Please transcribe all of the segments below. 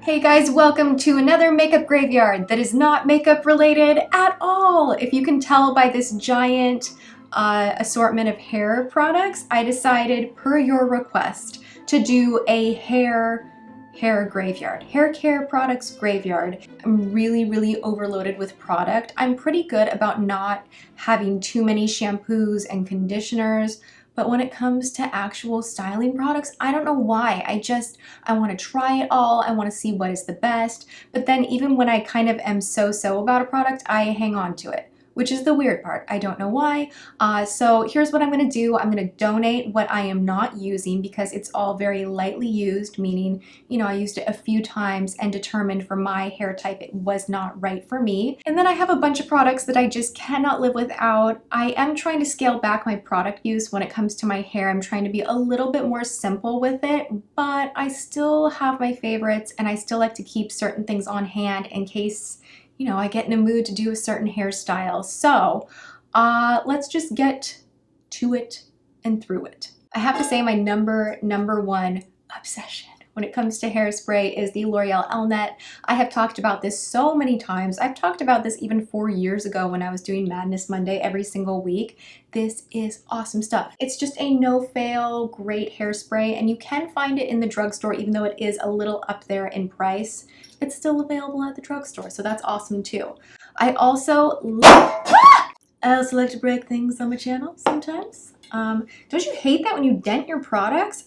Hey guys, welcome to another makeup graveyard that is not makeup related at all. If you can tell by this giant assortment of hair products, I decided per your request to do a hair graveyard, hair care products graveyard. I'm really overloaded with product. I'm pretty good about not having too many shampoos and conditioners. But when it comes to actual styling products, I don't know why. I want to try it all. I want to see what is the best. But then even when I kind of am so about a product, I hang on to it, which is the weird part. I don't know why. So here's what I'm going to do. I'm going to donate what I am not using because it's all very lightly used, meaning, you know, I used it a few times and determined for my hair type it was not right for me. And then I have a bunch of products that I just cannot live without. I am trying to scale back my product use when it comes to my hair. I'm trying to be a little bit more simple with it, but I still have my favorites and I still like to keep certain things on hand in case, you know, I get in a mood to do a certain hairstyle. So let's just get to it and through it. I have to say my number one obsession when it comes to hairspray is the L'Oreal Elnett. I have talked about this so many times. I've talked about this even 4 years ago when I was doing Madness Monday every single week. This is awesome stuff. It's just a no-fail, great hairspray, and you can find it in the drugstore even though it is a little up there in price. It's still available at the drugstore, so that's awesome too. I also like to break things on my channel sometimes. Don't you hate that when you dent your products?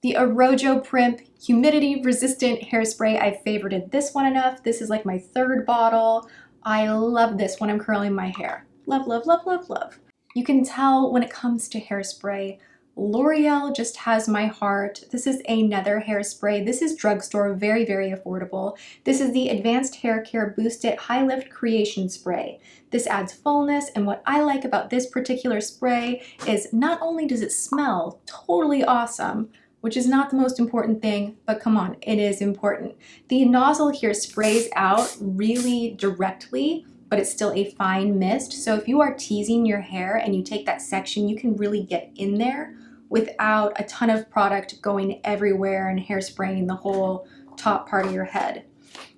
The Arrojo Primp humidity resistant hairspray. I favorited this one enough. This is like my third bottle. I love this when I'm curling my hair. Love. You can tell when it comes to hairspray, L'Oreal just has my heart. This is another hairspray. This is drugstore, very affordable. This is the Advanced Hair Care Boost It High Lift Creation Spray. This adds fullness, and what I like about this particular spray is not only does it smell totally awesome, which is not the most important thing, but come on, it is important. The nozzle here sprays out really directly, but it's still a fine mist. So if you are teasing your hair and you take that section, you can really get in there without a ton of product going everywhere and hairspraying the whole top part of your head.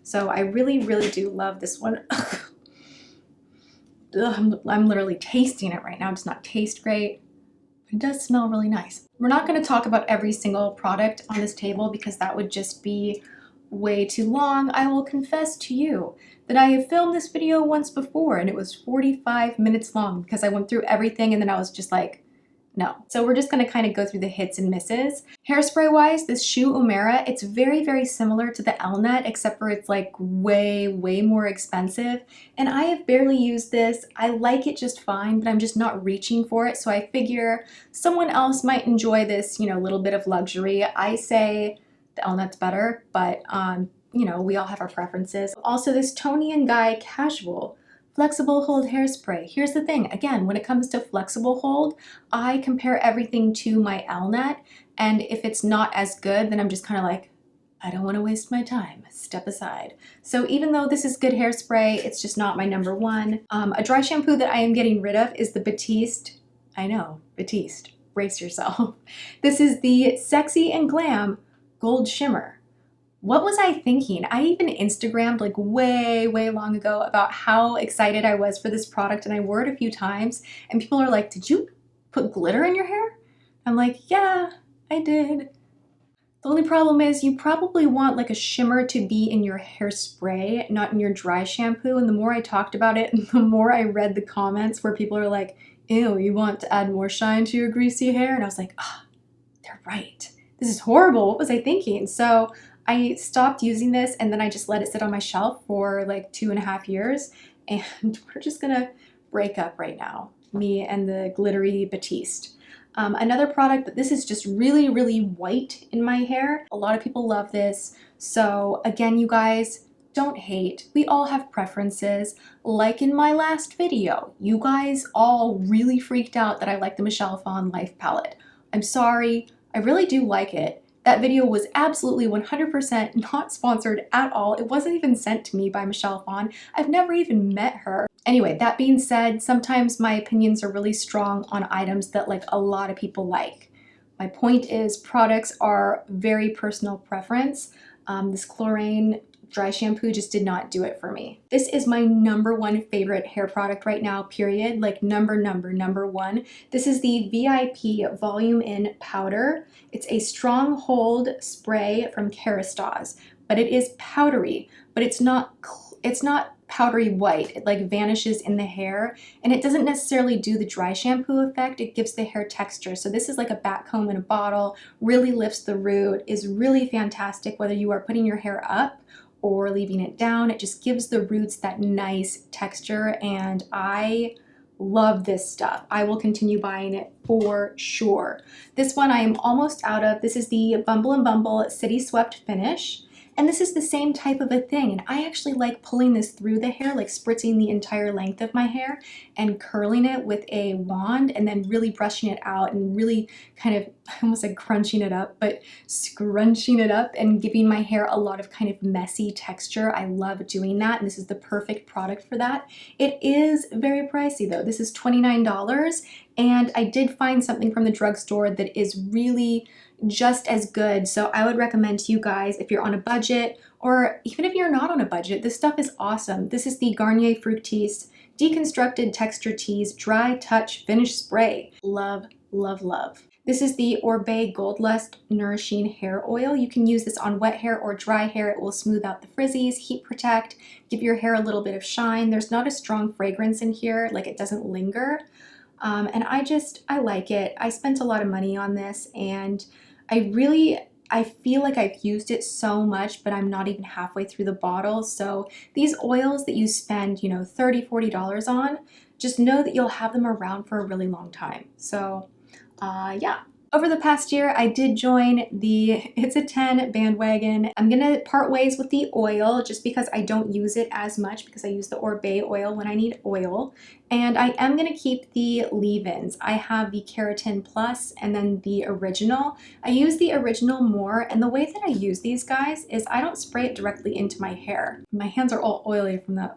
So I really do love this one. I'm literally tasting it right now. It does not taste great. It does smell really nice. We're not going to talk about every single product on this table because that would just be way too long. I will confess to you that I have filmed this video once before and it was 45 minutes long because I went through everything and then I was just like, no. So we're just going to kind of go through the hits and misses. Hairspray wise, this ShuUemura, it's very similar to the Elnett except for it's like way more expensive. And I have barely used this. I like it just fine, but I'm just not reaching for it. So I figure someone else might enjoy this, you know, little bit of luxury. I say the Elnett's better, but you know, we all have our preferences. Also this Toni and Guy Casual Flexible Hold Hairspray. Here's the thing, again, when it comes to flexible hold, I compare everything to my Elnett, and if it's not as good, then I'm just kind of like, I don't want to waste my time, step aside. So even though this is good hairspray, it's just not my number one. A dry shampoo that I am getting rid of is the Batiste. I know, Batiste, brace yourself. This is the Sexy and Glam Gold Shimmer. What was I thinking? I even Instagrammed like way long ago about how excited I was for this product, and I wore it a few times and people are like, did you put glitter in your hair? I'm like, yeah, I did. The only problem is you probably want like a shimmer to be in your hairspray, not in your dry shampoo. And the more I talked about it, the more I read the comments where people are like, ew, you want to add more shine to your greasy hair? And I was like, they're right. This is horrible. What was I thinking? So I stopped using this and then I just let it sit on my shelf for like 2.5 years, and we're just gonna break up right now, me and the glittery Batiste. Another product, but this is just really white in my hair. A lot of people love this. So again, you guys, don't hate. We all have preferences. Like in my last video, you guys all really freaked out that I like the Michelle Phan Life Palette. I'm sorry, I really do like it. That video was absolutely 100% not sponsored at all. It wasn't even sent to me by Michelle Phan. I've never even met her. Anyway, that being said, sometimes my opinions are really strong on items that like a lot of people like. My point is products are very personal preference. This Klorane dry shampoo just did not do it for me. This is my #1 favorite hair product right now, period. Like number one. This is the V.I.P Volume In Powder. It's a stronghold spray from Kerastase, but it is powdery, but it's not powdery white. It like vanishes in the hair, and it doesn't necessarily do the dry shampoo effect. It gives the hair texture. So this is like a back comb in a bottle, really lifts the root, is really fantastic whether you are putting your hair up or leaving it down. It just gives the roots that nice texture, and I love this stuff. I will continue buying it for sure. This one I am almost out of. This is the Bumble & Bumble City Swept Finish. And this is the same type of a thing. And I actually like pulling this through the hair, like spritzing the entire length of my hair and curling it with a wand and then really brushing it out and really kind of, I almost said crunching it up, but scrunching it up and giving my hair a lot of kind of messy texture. I love doing that. And this is the perfect product for that. It is very pricey though. This is $29. And I did find something from the drugstore that is really just as good. So I would recommend to you guys, if you're on a budget, or even if you're not on a budget, this stuff is awesome. This is the Garnier Fructis Deconstructed Texture Tease Dry Touch Finish Spray. Love, love, love. This is the Oribe Gold Lust Nourishing Hair Oil. You can use this on wet hair or dry hair. It will smooth out the frizzies, heat protect, give your hair a little bit of shine. There's not a strong fragrance in here, like it doesn't linger. And I like it. I spent a lot of money on this, and I feel like I've used it so much, but I'm not even halfway through the bottle. So these oils that you spend, you know, $30, $40 on, just know that you'll have them around for a really long time. So yeah. Over the past year, I did join the It's a 10 bandwagon. I'm gonna part ways with the oil just because I don't use it as much, because I use the Oribe oil when I need oil. And I am gonna keep the leave-ins. I have the Keratin Plus and then the original. I use the original more, and the way that I use these guys is I don't spray it directly into my hair. My hands are all oily from the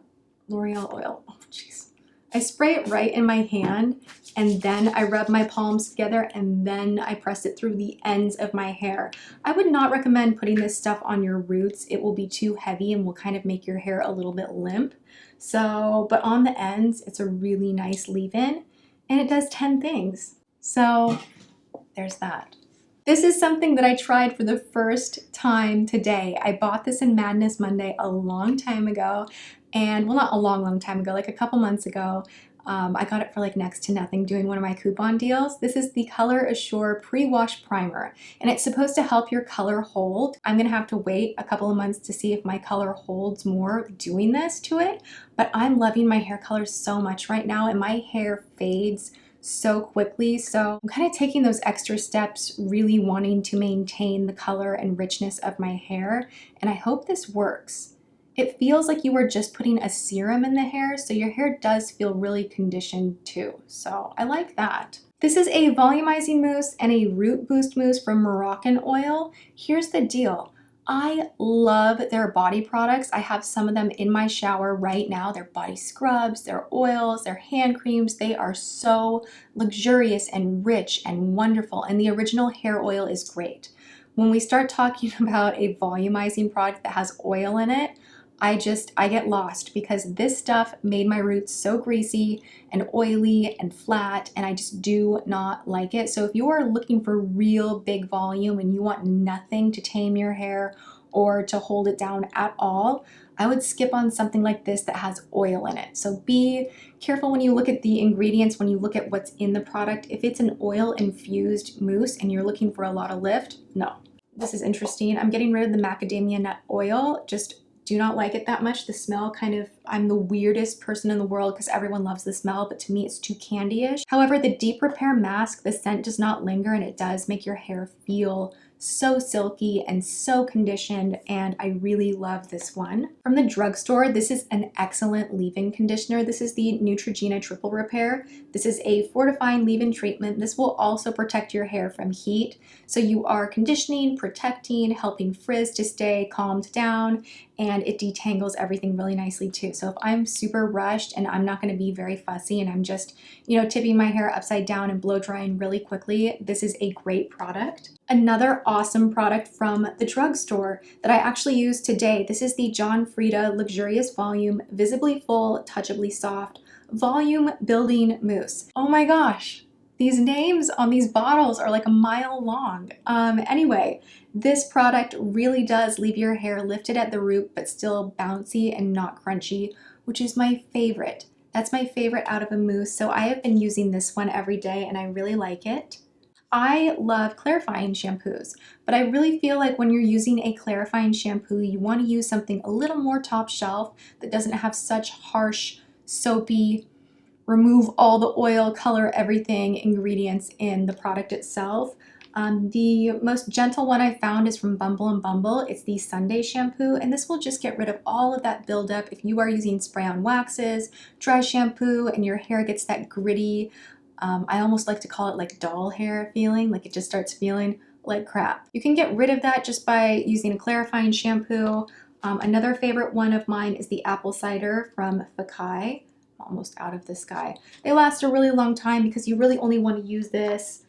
LOreal oil. Oh, jeez. I spray it right in my hand, and then I rub my palms together, and then I press it through the ends of my hair. I would not recommend putting this stuff on your roots. It will be too heavy and will kind of make your hair a little bit limp. So, but on the ends, it's a really nice leave-in, and it does 10 things. So there's that. This is something that I tried for the first time today. I bought this in Madness Monday a long time ago. And well, not a long time ago, like a couple months ago. I got it for like next to nothing doing one of my coupon deals. This is the Color Assure Pre-Wash Primer, and it's supposed to help your color hold. I'm gonna have to wait a couple of months to see if my color holds more doing this to it, but I'm loving my hair color so much right now, and my hair fades so quickly. So I'm kind of taking those extra steps, really wanting to maintain the color and richness of my hair, and I hope this works. It feels like you are just putting a serum in the hair, so your hair does feel really conditioned too. So I like that. This is a volumizing mousse and a root boost mousse from Moroccan Oil. Here's the deal. I love their body products. I have some of them in my shower right now. Their body scrubs, their oils, their hand creams. They are so luxurious and rich and wonderful, and the original hair oil is great. When we start talking about a volumizing product that has oil in it, I get lost, because this stuff made my roots so greasy and oily and flat, and I just do not like it. So if you are looking for real big volume and you want nothing to tame your hair or to hold it down at all, I would skip on something like this that has oil in it. So be careful when you look at the ingredients, when you look at what's in the product. If it's an oil infused mousse and you're looking for a lot of lift, no. This is interesting. I'm getting rid of the macadamia nut oil. Just do not like it that much. The smell kind of, I'm the weirdest person in the world because everyone loves the smell, but to me it's too candy-ish. However, the Deep Repair Mask, the scent does not linger, and it does make your hair feel so silky and so conditioned, and I really love this one. From the drugstore, this is an excellent leave-in conditioner. This is the Neutrogena Triple Repair. This is a fortifying leave-in treatment. This will also protect your hair from heat. So you are conditioning, protecting, helping frizz to stay calmed down, and it detangles everything really nicely too. So if I'm super rushed and I'm not going to be very fussy and I'm just, you know, tipping my hair upside down and blow drying really quickly, this is a great product. Another awesome product from the drugstore that I actually used today. This is the John Frieda Luxurious Volume Visibly Full, Touchably Soft Volume Building Mousse. Oh my gosh, these names on these bottles are like a mile long. Anyway, this product really does leave your hair lifted at the root but still bouncy and not crunchy, which is my favorite. That's my favorite out of a mousse, so I have been using this one every day and I really like it. I love clarifying shampoos, but I really feel like when you're using a clarifying shampoo, you want to use something a little more top shelf that doesn't have such harsh, soapy, remove all the oil, color, everything ingredients in the product itself. The most gentle one I found is from Bumble. It's the Sunday shampoo, and this will just get rid of all of that buildup. If you are using spray-on waxes, dry shampoo, and your hair gets that gritty, I almost like to call it like doll hair feeling, like it just starts feeling like crap. You can get rid of that just by using a clarifying shampoo. Another favorite one of mine is the apple cider from Fekkai. Almost out of this guy. They last a really long time because you really only want to use this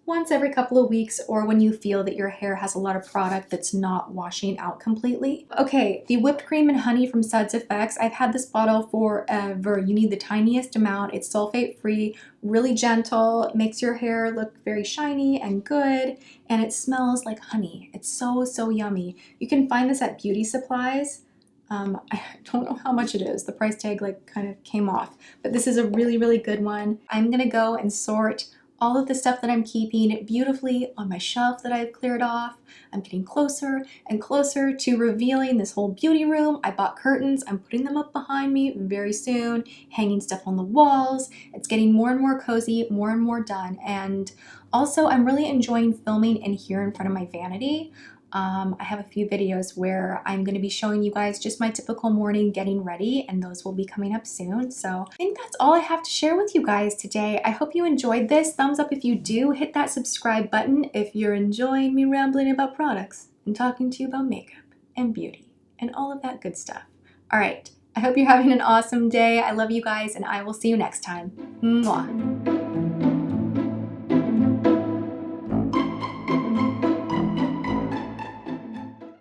once every couple of weeks or when you feel that your hair has a lot of product that's not washing out completely. Okay, the whipped cream and honey from Suds Effects. I've had this bottle forever. You need the tiniest amount. It's sulfate free, really gentle, it makes your hair look very shiny and good, and it smells like honey. It's so, so yummy. You can find this at beauty supplies. I don't know how much it is. The price tag like kind of came off, but this is a really, really good one. I'm gonna go and sort all of the stuff that I'm keeping beautifully on my shelf that I've cleared off. I'm getting closer and closer to revealing this whole beauty room. I bought curtains. I'm putting them up behind me very soon, hanging stuff on the walls. It's getting more and more cozy, more and more done. And also I'm really enjoying filming in here in front of my vanity. I have a few videos where I'm going to be showing you guys just my typical morning getting ready, and those will be coming up soon. So I think that's all I have to share with you guys today. I hope you enjoyed this. Thumbs up if you do. Hit that subscribe button if you're enjoying me rambling about products and talking to you about makeup and beauty and all of that good stuff. All right. I hope you're having an awesome day. I love you guys, and I will see you next time. Mwah.